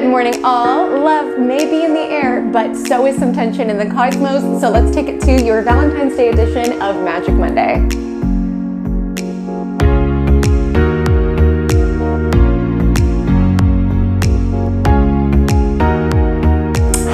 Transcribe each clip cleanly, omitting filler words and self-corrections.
morning all. Love may be in the air, but so is some tension in the cosmos. So let's take it to your Valentine's Day edition of Magic Monday.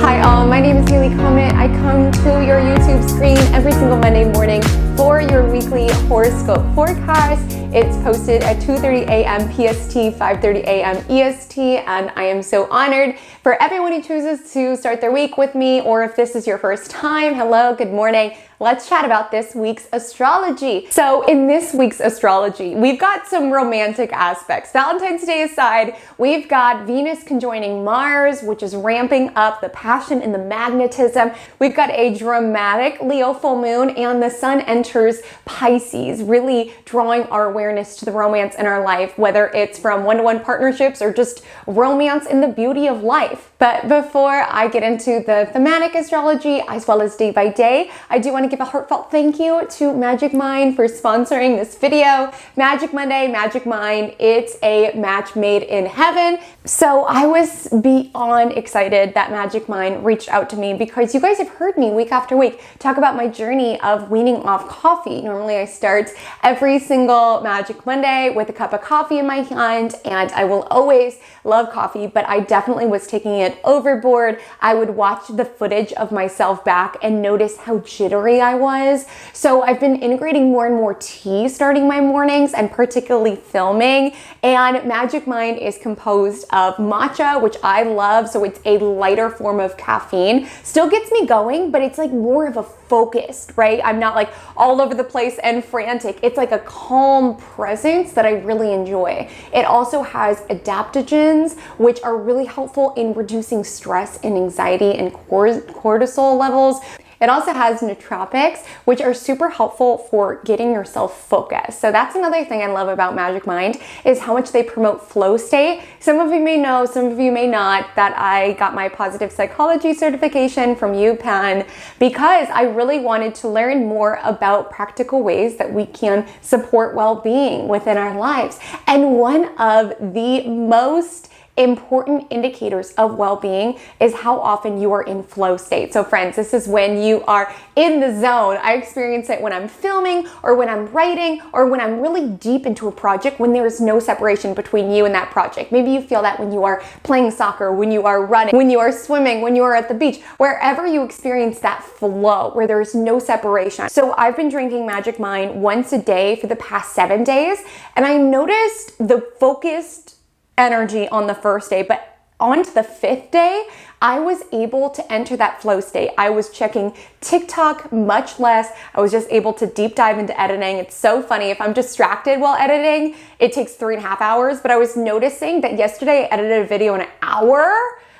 Hi all, my name is Comet. I come to your YouTube screen every single Monday morning for your weekly horoscope forecast. It's posted at 2:30 a.m. PST, 5:30 a.m. EST, and I am so honored for everyone who chooses to start their week with me, or if this is your first time, hello, good morning. Let's chat about this week's astrology. So in this week's astrology, we've got some romantic aspects. Valentine's Day aside, we've got Venus conjoining Mars, which is ramping up the passion and the magnetism. We've got a dramatic Leo full moon, and the sun enters Pisces, really drawing our awareness to the romance in our life, whether it's from one-to-one partnerships or just romance in the beauty of life. But before I get into the thematic astrology as well as day by day, I do want to give a heartfelt thank you to MagicMind for sponsoring this video. Magic Monday, MagicMind, it's a match made in heaven. So I was beyond excited that MagicMind reached out to me because you guys have heard me week after week talk about my journey of weaning off coffee. Normally I start every single Magic Monday with a cup of coffee in my hand, and I will always love coffee, but I definitely was taking it overboard. I would watch the footage of myself back and notice how jittery I was. So I've been integrating more and more tea starting my mornings, and particularly filming. And MagicMind is composed of matcha, which I love. So it's a lighter form of caffeine. Still gets me going, but it's like more of a focused, right? I'm not like all over the place and frantic. It's like a calm presence that I really enjoy. It also has adaptogens, which are really helpful in reducing stress and anxiety and cortisol levels. It also has nootropics, which are super helpful for getting yourself focused. So that's another thing I love about MagicMind, is how much they promote flow state. Some of you may know, some of you may not, that I got my positive psychology certification from UPenn because I really wanted to learn more about practical ways that we can support well-being within our lives. And one of the most important indicators of well-being is how often you are in flow state. So friends, this is when you are in the zone. I experience it when I'm filming or when I'm writing or when I'm really deep into a project, when there is no separation between you and that project. Maybe you feel that when you are playing soccer, when you are running, when you are swimming, when you are at the beach, wherever you experience that flow where there's no separation. So I've been drinking MagicMind once a day for the past 7 days, and I noticed the focused energy on the first day, but on to the 5th day, I was able to enter that flow state. I was checking TikTok much less. I was just able to deep dive into editing. It's so funny. If I'm distracted while editing, it takes 3.5 hours, but I was noticing that yesterday I edited a video in an hour,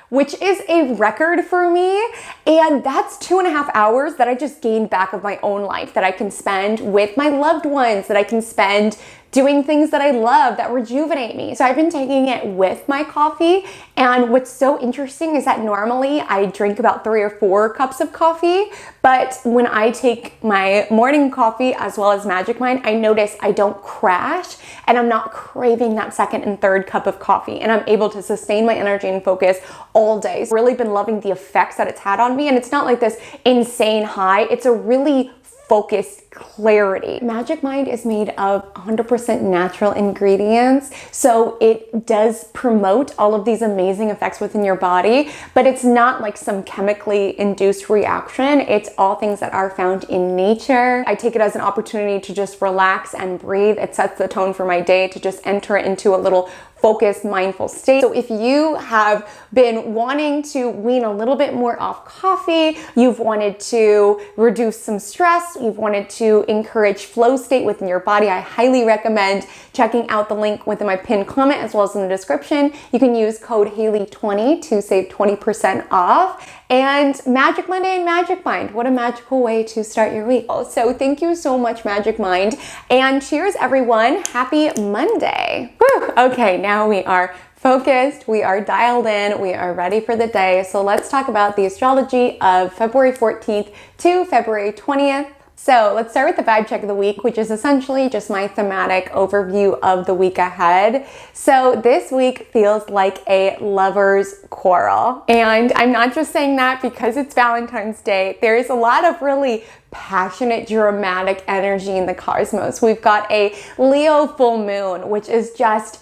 which is a record for me. And that's 2.5 hours that I just gained back of my own life, that I can spend with my loved ones, that I can spend doing things that I love that rejuvenate me. So I've been taking it with my coffee. And what's so interesting is that normally I drink about 3 or 4 cups of coffee, but when I take my morning coffee as well as MagicMind, I notice I don't crash and I'm not craving that 2nd and 3rd cup of coffee, and I'm able to sustain my energy and focus all day. So really been loving the effects that it's had on me, and it's not like this insane high. It's a really focused clarity. MagicMind is made of 100% natural ingredients, so it does promote all of these amazing effects within your body, but it's not like some chemically induced reaction. It's all things that are found in nature. I take it as an opportunity to just relax and breathe. It sets the tone for my day to just enter into a little focused, mindful state. So if you have been wanting to wean a little bit more off coffee, you've wanted to reduce some stress, you've wanted to encourage flow state within your body, I highly recommend checking out the link within my pinned comment as well as in the description. You can use code Haley20 to save 20% off. And Magic Monday and MagicMind, what a magical way to start your week. So thank you so much, MagicMind, and cheers everyone. Happy Monday. Whew. Okay, now we are focused, we are dialed in, we are ready for the day. So let's talk about the astrology of February 14th to February 20th. So let's start with the vibe check of the week, which is essentially just my thematic overview of the week ahead. So this week feels like a lover's quarrel. And I'm not just saying that because it's Valentine's Day. There is a lot of really passionate, dramatic energy in the cosmos. We've got a Leo full moon, which is just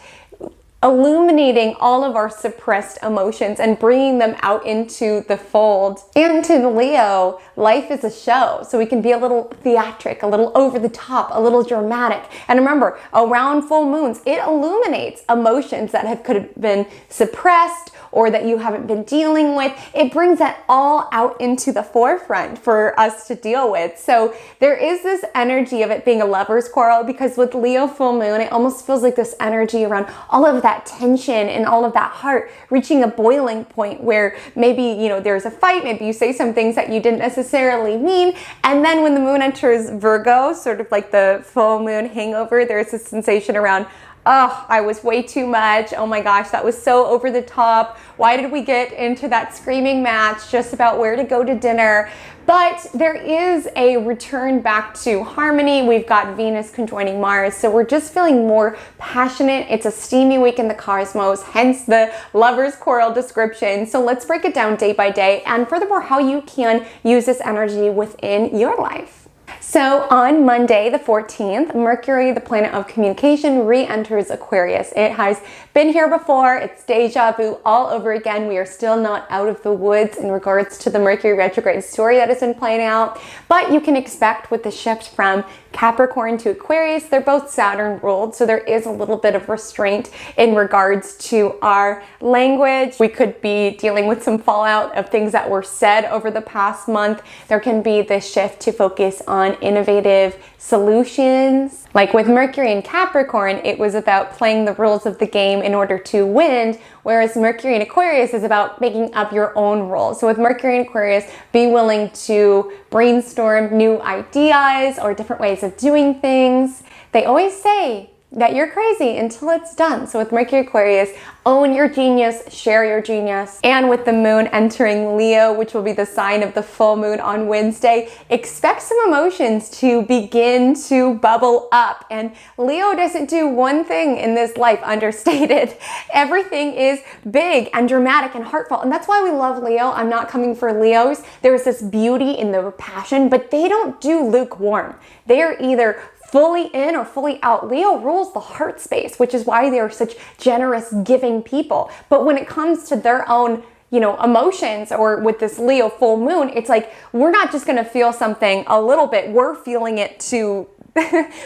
illuminating all of our suppressed emotions and bringing them out into the fold. And to Leo, life is a show, so we can be a little theatric, a little over the top, a little dramatic. And remember, around full moons, it illuminates emotions that could have been suppressed or that you haven't been dealing with. It brings that all out into the forefront for us to deal with. So there is this energy of it being a lover's quarrel, because with Leo full moon, it almost feels like this energy around all of that tension and all of that heart reaching a boiling point where maybe, there's a fight, maybe you say some things that you didn't necessarily mean. And then when the moon enters Virgo, sort of like the full moon hangover, there's this sensation around, oh, I was way too much. Oh my gosh, that was so over the top. Why did we get into that screaming match just about where to go to dinner? But there is a return back to harmony. We've got Venus conjoining Mars, so we're just feeling more passionate. It's a steamy week in the cosmos, hence the lover's quarrel description. So let's break it down day by day, and furthermore, how you can use this energy within your life. So on Monday, the 14th, Mercury, the planet of communication, re-enters Aquarius. It has been here before. It's deja vu all over again. We are still not out of the woods in regards to the Mercury retrograde story that has been playing out. But you can expect with the shift from Capricorn to Aquarius, they're both Saturn ruled, so there is a little bit of restraint in regards to our language. We could be dealing with some fallout of things that were said over the past month. There can be this shift to focus on innovative solutions. Like with Mercury and Capricorn, it was about playing the rules of the game in order to win, whereas Mercury in Aquarius is about making up your own rules. So with Mercury in Aquarius, be willing to brainstorm new ideas or different ways of doing things. They always say that you're crazy until it's done. So with Mercury Aquarius, own your genius, share your genius. And with the moon entering Leo, which will be the sign of the full moon on Wednesday, expect some emotions to begin to bubble up. And Leo doesn't do one thing in this life understated. Everything is big and dramatic and heartfelt. And that's why we love Leo. I'm not coming for Leos. There's this beauty in their passion, but they don't do lukewarm. They are either fully in or fully out. Leo rules the heart space, which is why they are such generous, giving people. But when it comes to their own, emotions, or with this Leo full moon, it's like, we're not just gonna feel something a little bit, we're feeling it to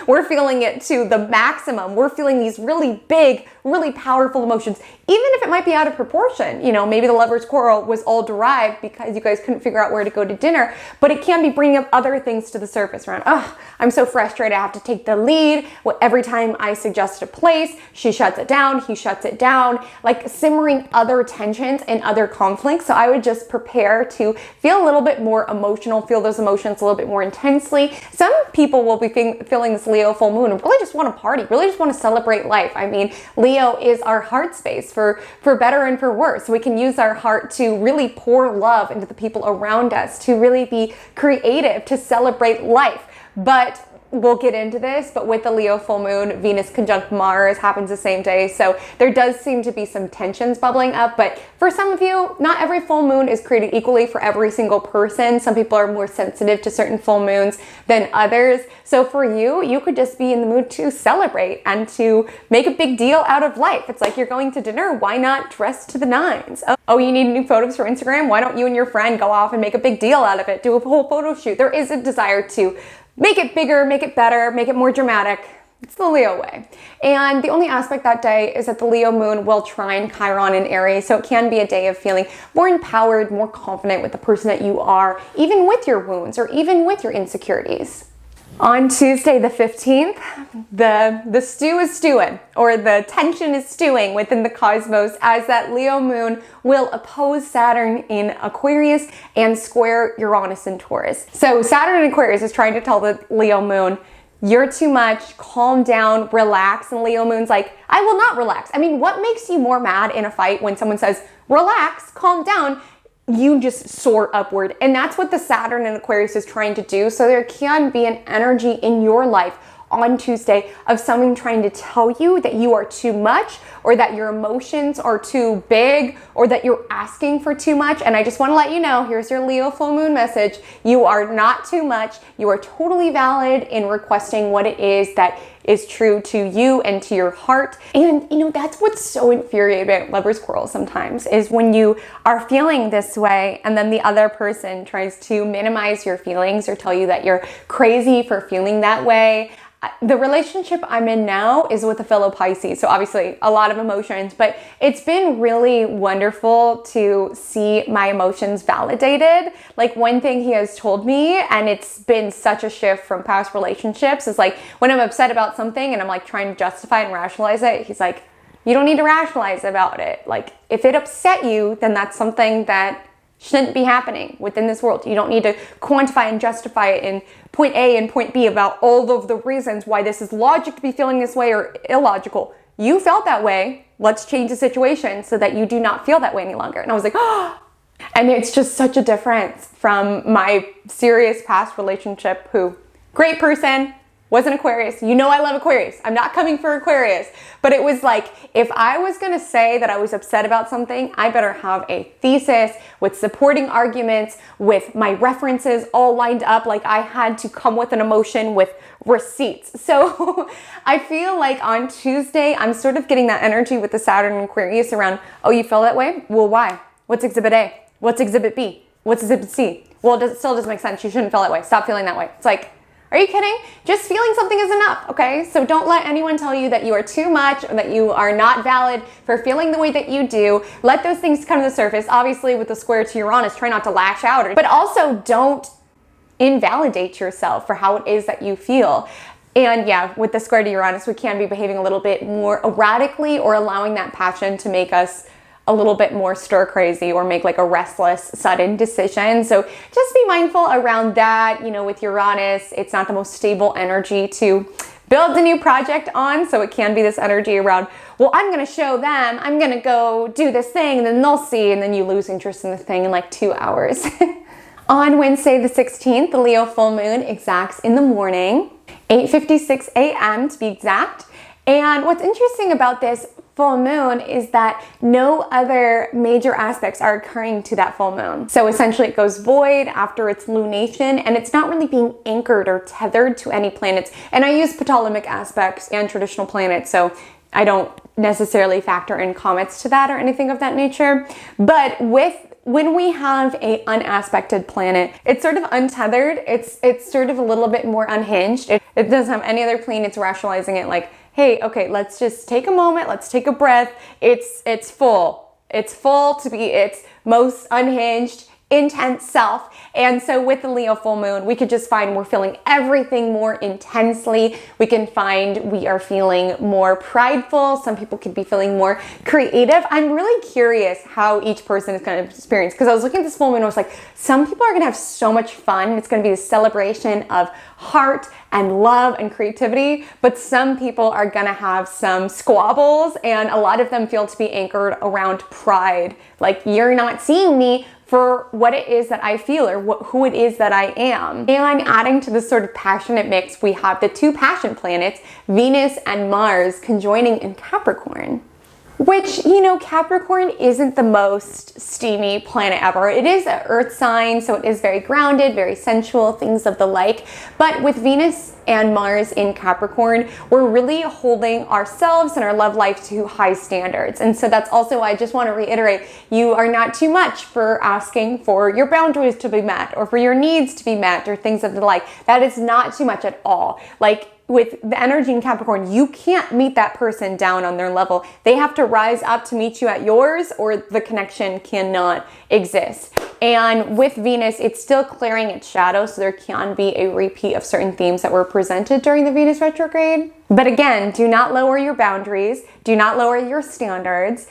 we're feeling it to the maximum. We're feeling these really big, really powerful emotions, even if it might be out of proportion. Maybe the lover's quarrel was all derived because you guys couldn't figure out where to go to dinner, but it can be bringing up other things to the surface around, oh, I'm so frustrated, I have to take the lead. Every time I suggest a place, she shuts it down, he shuts it down, like simmering other tensions and other conflicts. So I would just prepare to feel a little bit more emotional, feel those emotions a little bit more intensely. Some people will be feeling this Leo full moon and really just want to party, really just want to celebrate life. I mean, Leo is our heart space for better and for worse. So we can use our heart to really pour love into the people around us, to really be creative, to celebrate life. But we'll get into this, but with the Leo full moon, Venus conjunct Mars happens the same day. So there does seem to be some tensions bubbling up. But for some of you, not every full moon is created equally for every single person. Some people are more sensitive to certain full moons than others. So for you, you could just be in the mood to celebrate and to make a big deal out of life. It's like you're going to dinner. Why not dress to the nines? Oh, you need new photos for Instagram? Why don't you and your friend go off and make a big deal out of it? Do a whole photo shoot. There is a desire to make it bigger, make it better, make it more dramatic. It's the Leo way. And the only aspect that day is that the Leo moon will trine Chiron in Aries. So it can be a day of feeling more empowered, more confident with the person that you are, even with your wounds or even with your insecurities. On Tuesday the 15th, the stew is stewing, or the tension is stewing within the cosmos, as that Leo moon will oppose Saturn in Aquarius and square Uranus in Taurus. So Saturn in Aquarius is trying to tell the Leo moon, you're too much, calm down, relax. And Leo moon's like, I will not relax. I mean, what makes you more mad in a fight when someone says, relax, calm down? you just soar upward. And that's what the Saturn in Aquarius is trying to do. So there can be an energy in your life on Tuesday of someone trying to tell you that you are too much, or that your emotions are too big, or that you're asking for too much. And I just want to let you know, here's your Leo full moon message. You are not too much. You are totally valid in requesting what it is that is true to you and to your heart. And you know, that's what's so infuriating about lovers' quarrels sometimes, is when you are feeling this way and then the other person tries to minimize your feelings or tell you that you're crazy for feeling that way. The relationship I'm in now is with a fellow Pisces, so obviously a lot of emotions, but it's been really wonderful to see my emotions validated. Like, one thing he has told me, and it's been such a shift from past relationships, is like when I'm upset about something and I'm like trying to justify and rationalize it, he's like, you don't need to rationalize about it. Like, if it upset you, then that's something that shouldn't be happening within this world. You don't need to quantify and justify it in point A and point B about all of the reasons why this is logic to be feeling this way or illogical. You felt that way. Let's change the situation so that you do not feel that way any longer. And I was like, oh. And it's just such a difference from my serious past relationship, who, great person, was an Aquarius. You know I love Aquarius. I'm not coming for Aquarius. But it was like, if I was going to say that I was upset about something, I better have a thesis with supporting arguments, with my references all lined up. Like, I had to come with an emotion with receipts. So I feel like on Tuesday, I'm sort of getting that energy with the Saturn and Aquarius around, oh, you feel that way? Well, why? What's exhibit A? What's exhibit B? What's exhibit C? Well, it still doesn't make sense. You shouldn't feel that way. Stop feeling that way. It's like, are you kidding? Just feeling something is enough, okay? So don't let anyone tell you that you are too much or that you are not valid for feeling the way that you do. Let those things come to the surface. Obviously, with the square to Uranus, try not to lash out, but also don't invalidate yourself for how it is that you feel. And yeah, with the square to Uranus, we can be behaving a little bit more erratically, or allowing that passion to make us a little bit more stir crazy or make like a restless, sudden decision. So just be mindful around that. You know, with Uranus, it's not the most stable energy to build a new project on. So it can be this energy around, well, I'm going to show them, I'm going to go do this thing, and then they'll see. And then you lose interest in the thing in like 2 hours. On Wednesday, the 16th, the Leo full moon exacts in the morning, 8:56 a.m. to be exact. And what's interesting about this full moon is that no other major aspects are occurring to that full moon. So essentially it goes void after its lunation, and it's not really being anchored or tethered to any planets. And I use Ptolemaic aspects and traditional planets, so I don't necessarily factor in comets to that or anything of that nature. But when we have a unaspected planet, it's sort of untethered. It's sort of a little bit more unhinged. It doesn't have any other planets rationalizing it like, hey, okay, let's just take a moment, let's take a breath. It's full. It's full to be its most unhinged, intense self. And so with the Leo full moon, we could just find we're feeling everything more intensely. We can find we are feeling more prideful. Some people could be feeling more creative. I'm really curious how each person is going to experience, because I was looking at this full moon and I was like, some people are going to have so much fun. It's going to be the celebration of heart and love and creativity, but some people are going to have some squabbles, and a lot of them feel to be anchored around pride. Like, you're not seeing me for what it is that I feel, or who it is that I am. And adding to this sort of passionate mix, we have the two passion planets, Venus and Mars, conjoining in Capricorn. Which, you know, Capricorn isn't the most steamy planet ever. It is an earth sign, so it is very grounded, very sensual, things of the like. But with Venus and Mars in Capricorn, we're really holding ourselves and our love life to high standards. And so that's also why I just want to reiterate, you are not too much for asking for your boundaries to be met, or for your needs to be met, or things of the like. That is not too much at all. Like, with the energy in Capricorn, you can't meet that person down on their level. They have to rise up to meet you at yours, or the connection cannot exist. And with Venus, it's still clearing its shadow, so there can be a repeat of certain themes that were presented during the Venus retrograde. But again, do not lower your boundaries. Do not lower your standards.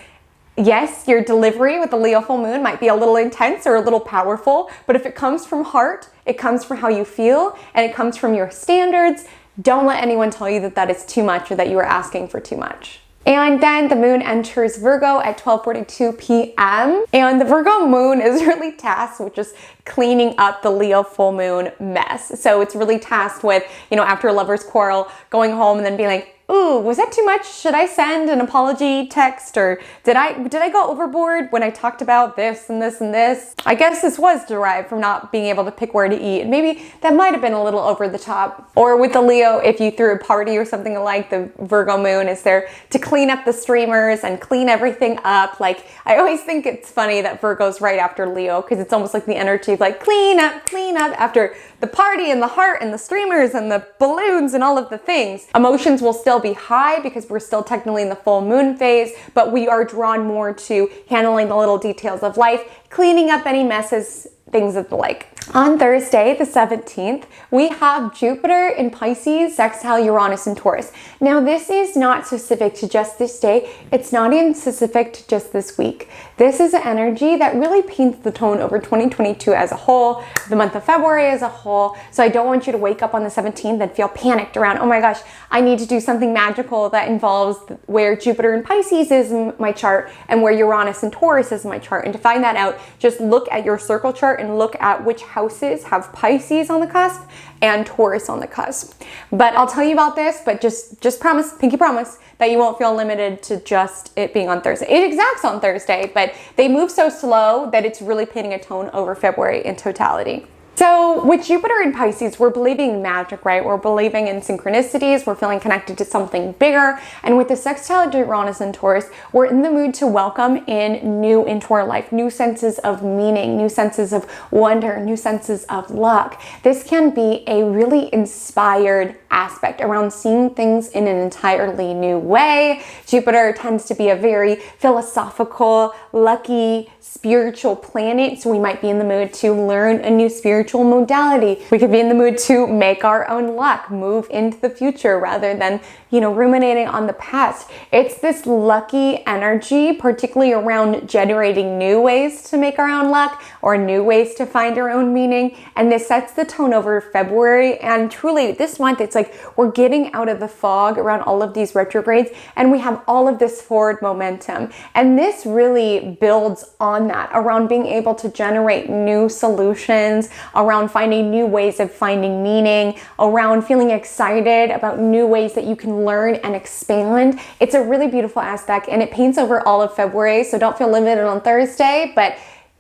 Yes, your delivery with the Leo full moon might be a little intense or a little powerful, but if it comes from heart, it comes from how you feel, and it comes from your standards, don't let anyone tell you that that is too much or that you are asking for too much. And then the moon enters Virgo at 12:42 p.m. And the Virgo moon is really tasked with just cleaning up the Leo full moon mess. So it's really tasked with, after a lover's quarrel, going home and then being like, ooh, was that too much? Should I send an apology text? Or did I go overboard when I talked about this and this and this? I guess this was derived from not being able to pick where to eat. And maybe that might have been a little over the top. Or with the Leo, if you threw a party or something like, the Virgo moon is there to clean up the streamers and clean everything up. Like, I always think it's funny that Virgo's right after Leo, because it's almost like the energy of like clean up after the party and the heart and the streamers and the balloons and all of the things. Emotions will still be high because we're still technically in the full moon phase, but we are drawn more to handling the little details of life, cleaning up any messes, things of the like. On Thursday, the 17th, we have Jupiter in Pisces, sextile Uranus in Taurus. Now, this is not specific to just this day. It's not even specific to just this week. This is an energy that really paints the tone over 2022 as a whole, the month of February as a whole. So I don't want you to wake up on the 17th and feel panicked around, oh my gosh, I need to do something magical that involves where Jupiter in Pisces is in my chart and where Uranus in Taurus is in my chart. And to find that out, just look at your circle chart and look at which houses have Pisces on the cusp and Taurus on the cusp. But I'll tell you about this, but just promise, pinky promise, that you won't feel limited to just it being on Thursday. It exacts on Thursday, but they move so slow that it's really painting a tone over February in totality. So with Jupiter in Pisces, we're believing in magic, right? We're believing in synchronicities. We're feeling connected to something bigger. And with the sextile to Uranus and Taurus, we're in the mood to welcome in new into our life, new senses of meaning, new senses of wonder, new senses of luck. This can be a really inspired aspect around seeing things in an entirely new way. Jupiter tends to be a very philosophical, lucky, spiritual planet. So we might be in the mood to learn a new spiritual modality. We could be in the mood to make our own luck, move into the future rather than, ruminating on the past. It's this lucky energy, particularly around generating new ways to make our own luck or new ways to find our own meaning. And this sets the tone over February. And truly this month, it's like we're getting out of the fog around all of these retrogrades and we have all of this forward momentum. And this really builds on that, around being able to generate new solutions, around finding new ways of finding meaning, around feeling excited about new ways that you can learn and expand. It's a really beautiful aspect and it paints over all of February. So don't feel limited on Thursday, but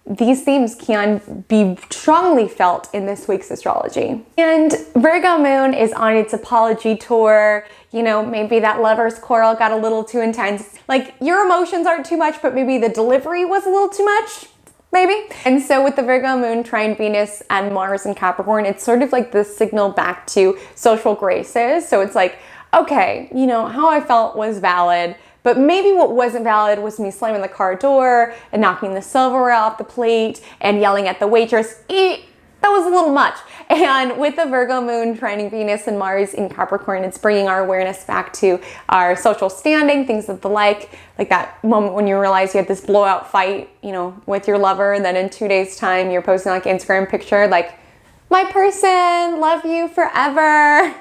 these themes can be strongly felt in this week's astrology. And Virgo moon is on its apology tour. Maybe that lover's quarrel got a little too intense. Like your emotions aren't too much, but maybe the delivery was a little too much. Maybe. And so with the Virgo moon trine Venus and Mars in Capricorn, it's sort of like the signal back to social graces. So it's like, okay, how I felt was valid, but maybe what wasn't valid was me slamming the car door and knocking the silverware off the plate and yelling at the waitress. That was a little much. And with the Virgo moon trining Venus and Mars in Capricorn, it's bringing our awareness back to our social standing, things of the like that moment when you realize you had this blowout fight, with your lover, and then in 2 days' time, you're posting like an Instagram picture, like, my person, love you forever.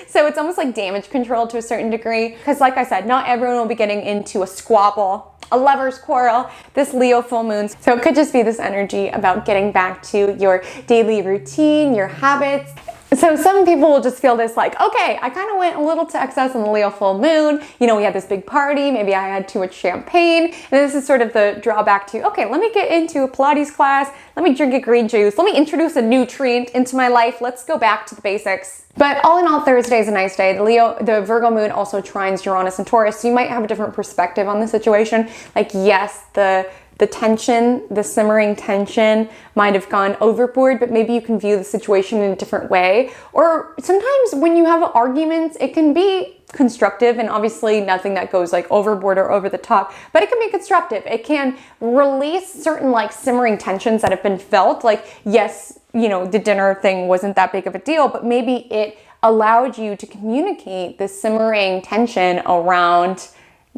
So it's almost like damage control to a certain degree. Because like I said, not everyone will be getting into a squabble, a lover's quarrel, this Leo full moon. So it could just be this energy about getting back to your daily routine, your habits. So some people will just feel this like, okay, I kind of went a little to excess on the Leo full moon. We had this big party. Maybe I had too much champagne. And this is sort of the drawback to, okay, let me get into a Pilates class. Let me drink a green juice. Let me introduce a nutrient into my life. Let's go back to the basics. But all in all, Thursday is a nice day. The Virgo moon also trines Uranus and Taurus. So you might have a different perspective on the situation. Like, yes, the tension, the simmering tension might have gone overboard, but maybe you can view the situation in a different way. Or sometimes when you have arguments, it can be constructive, and obviously nothing that goes like overboard or over the top, but it can be constructive. It can release certain like simmering tensions that have been felt. Like, yes, the dinner thing wasn't that big of a deal, but maybe it allowed you to communicate the simmering tension around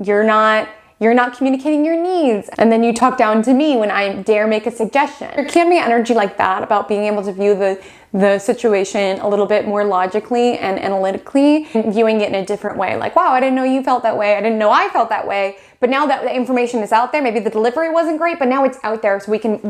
you're not you're not communicating your needs. And then you talk down to me when I dare make a suggestion. There can be energy like that about being able to view the situation a little bit more logically and analytically, and viewing it in a different way. Like, wow, I didn't know you felt that way. I didn't know I felt that way. But now that the information is out there, maybe the delivery wasn't great, but now it's out there, so we can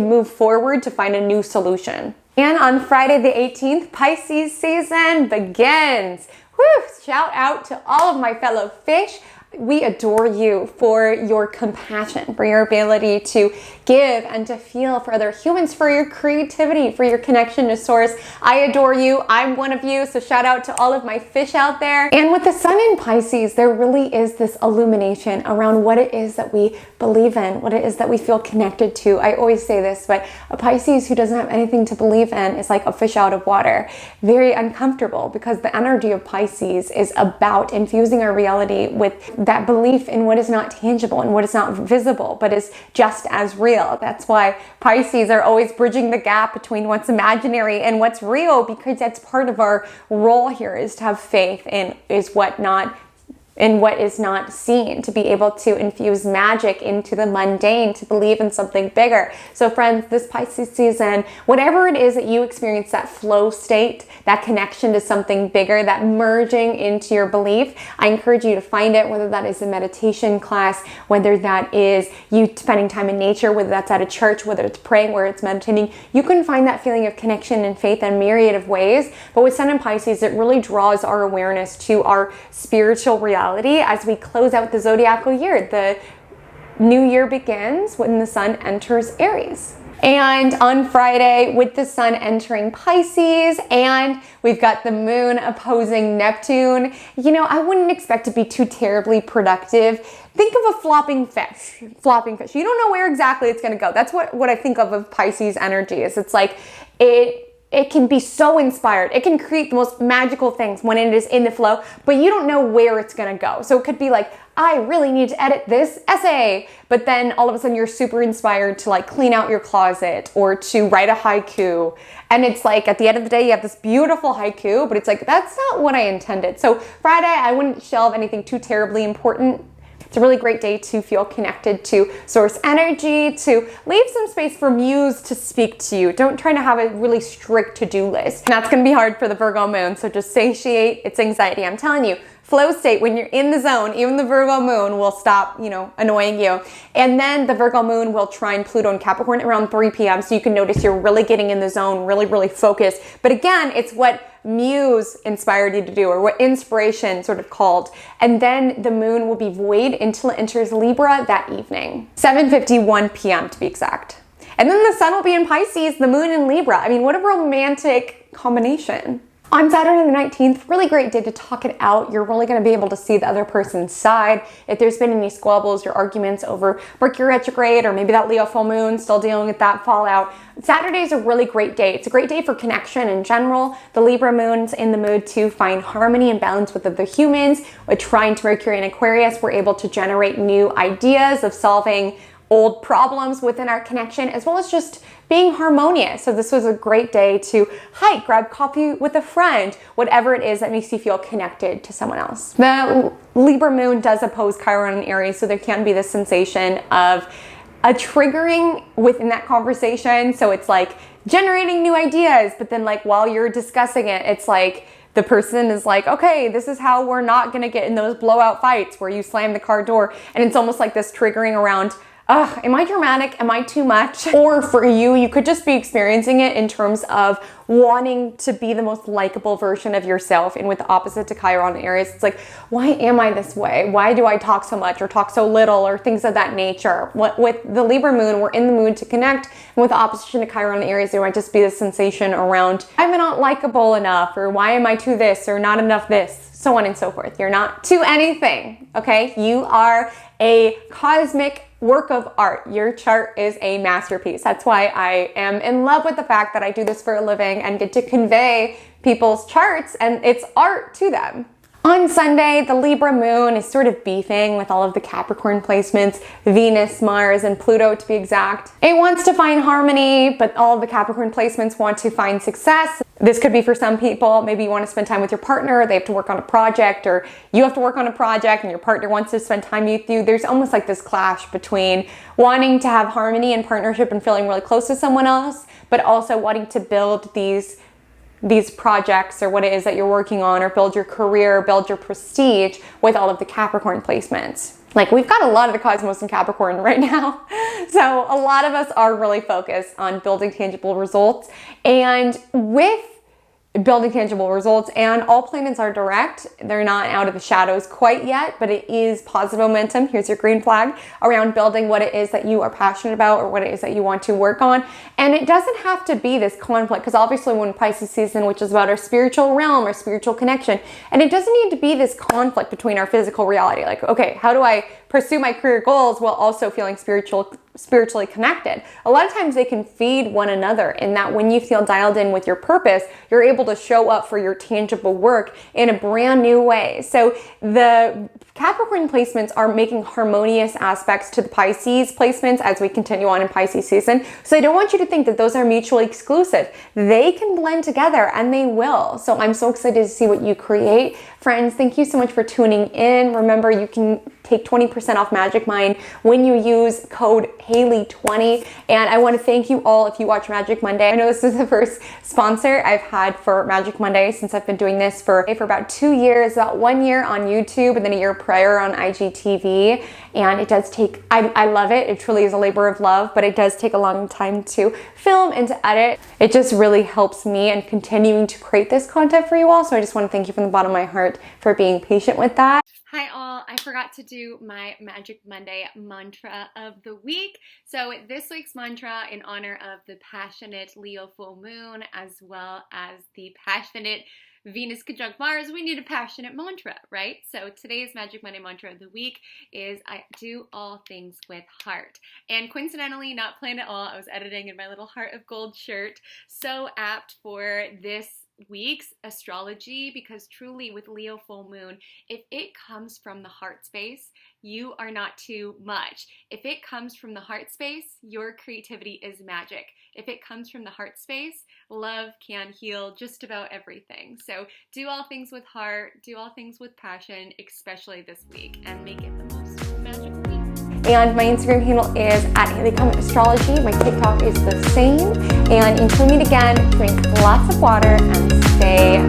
move forward to find a new solution. And on Friday the 18th, Pisces season begins. Woo! Shout out to all of my fellow fish. We adore you for your compassion, for your ability to give and to feel for other humans, for your creativity, for your connection to source. I adore you. I'm one of you. So shout out to all of my fish out there. And with the sun in Pisces, there really is this illumination around what it is that we believe in, what it is that we feel connected to. I always say this, but a Pisces who doesn't have anything to believe in is like a fish out of water. Very uncomfortable, because the energy of Pisces is about infusing our reality with that belief in what is not tangible and what is not visible, but is just as real. That's why Pisces are always bridging the gap between what's imaginary and what's real, because that's part of our role here, is to have faith in what is not seen, to be able to infuse magic into the mundane, to believe in something bigger. So friends, this Pisces season, whatever it is that you experience, that flow state, that connection to something bigger, that merging into your belief, I encourage you to find it, whether that is a meditation class, whether that is you spending time in nature, whether that's at a church, whether it's praying, whether it's meditating. You can find that feeling of connection and faith in a myriad of ways. But with Sun in Pisces, it really draws our awareness to our spiritual reality as we close out the zodiacal year. The new year begins when the sun enters Aries. And on Friday, with the sun entering Pisces and we've got the moon opposing Neptune, I wouldn't expect to be too terribly productive. Think of a flopping fish. You don't know where exactly it's going to go. That's what I think of Pisces energy is. It's like it can be so inspired. It can create the most magical things when it is in the flow, but you don't know where it's going to go. So it could be like, I really need to edit this essay, but then all of a sudden you're super inspired to clean out your closet or to write a haiku. And it's like, at the end of the day, you have this beautiful haiku, but it's like, that's not what I intended. So Friday, I wouldn't shelve anything too terribly important. It's a really great day to feel connected to source energy, to leave some space for muse to speak to you. Don't try to have a really strict to-do list. And that's going to be hard for the Virgo moon, so just satiate its anxiety. I'm telling you, flow state, when you're in the zone, even the Virgo moon will stop, annoying you. And then the Virgo moon will trine Pluto and Capricorn around 3 p.m. So you can notice you're really getting in the zone, really, really focused. But again, it's what muse inspired you to do, or what inspiration sort of called. And then the moon will be void until it enters Libra that evening. 7:51 p.m. to be exact. And then the sun will be in Pisces, the moon in Libra. I mean, what a romantic combination. On Saturday the 19th, really great day to talk it out. You're really going to be able to see the other person's side. If there's been any squabbles or arguments over Mercury retrograde, or maybe that Leo full moon, still dealing with that fallout, Saturday is a really great day. It's a great day for connection in general. The Libra moon's in the mood to find harmony and balance with other humans. With trine to Mercury in Aquarius, we're able to generate new ideas of solving old problems within our connection, as well as just being harmonious. So this was a great day to hike, grab coffee with a friend, whatever it is that makes you feel connected to someone else. The Libra moon does oppose Chiron and Aries, so there can be this sensation of a triggering within that conversation. So it's like generating new ideas, but then while you're discussing it, it's like the person is like, okay, this is how we're not gonna get in those blowout fights where you slam the car door. And it's almost like this triggering around, am I dramatic? Am I too much? Or for you could just be experiencing it in terms of wanting to be the most likable version of yourself. And with the opposite to Chiron and Aries, it's like, why am I this way? Why do I talk so much or talk so little or things of that nature? With the Libra moon, we're in the mood to connect. And with the opposition to Chiron and Aries, there might just be this sensation around, I'm not likable enough, or why am I too this or not enough this, so on and so forth. You're not to anything, okay? You are a cosmic work of art. Your chart is a masterpiece. That's why I am in love with the fact that I do this for a living and get to convey people's charts and it's art to them. On Sunday, the Libra moon is sort of beefing with all of the Capricorn placements, Venus, Mars, and Pluto to be exact. It wants to find harmony, but all of the Capricorn placements want to find success. This could be for some people, maybe you want to spend time with your partner, they have to work on a project, or you have to work on a project and your partner wants to spend time with you. There's almost like this clash between wanting to have harmony and partnership and feeling really close to someone else, but also wanting to build these projects or what it is that you're working on, or build your career, build your prestige with all of the Capricorn placements. Like, we've got a lot of the cosmos in Capricorn right now. So a lot of us are really focused on building tangible results. And with building tangible results, and all planets are direct, they're not out of the shadows quite yet, but it is positive momentum. Here's your green flag around building what it is that you are passionate about or what it is that you want to work on. And it doesn't have to be this conflict, because obviously when Pisces season, which is about our spiritual realm or spiritual connection, and it doesn't need to be this conflict between our physical reality. Like, okay, how do I pursue my career goals while also feeling spiritually connected? A lot of times they can feed one another, in that when you feel dialed in with your purpose, you're able to show up for your tangible work in a brand new way. So the Capricorn placements are making harmonious aspects to the Pisces placements as we continue on in Pisces season. So I don't want you to think that those are mutually exclusive. They can blend together, and they will. So I'm so excited to see what you create. Friends, thank you so much for tuning in. Remember, you can take 20% off MagicMind when you use code Haley20. And I want to thank you all if you watch Magic Monday. I know this is the first sponsor I've had for Magic Monday since I've been doing this for about 2 years, about 1 year on YouTube and then a year prior on IGTV. And it does take, I love it. It truly is a labor of love, but it does take a long time to film and to edit. It just really helps me in continuing to create this content for you all. So I just want to thank you from the bottom of my heart for being patient with that. Hi all, I forgot to do my Magic Monday mantra of the week. So this week's mantra, in honor of the passionate Leo full moon as well as the passionate Venus conjunct Mars, we need a passionate mantra, right? So today's Magic Monday mantra of the week is I do all things with heart. And coincidentally, not planned at all, I was editing in my little heart of gold shirt. So apt for this week's astrology, because truly with Leo full moon, if it comes from the heart space, you are not too much. If it comes from the heart space, your creativity is magic. If it comes from the heart space, love can heal just about everything. So do all things with heart, do all things with passion, especially this week, and make it the most magical week. And my Instagram handle is @HaleyCometAstrology. My TikTok is the same. And until we meet again, drink lots of water and stay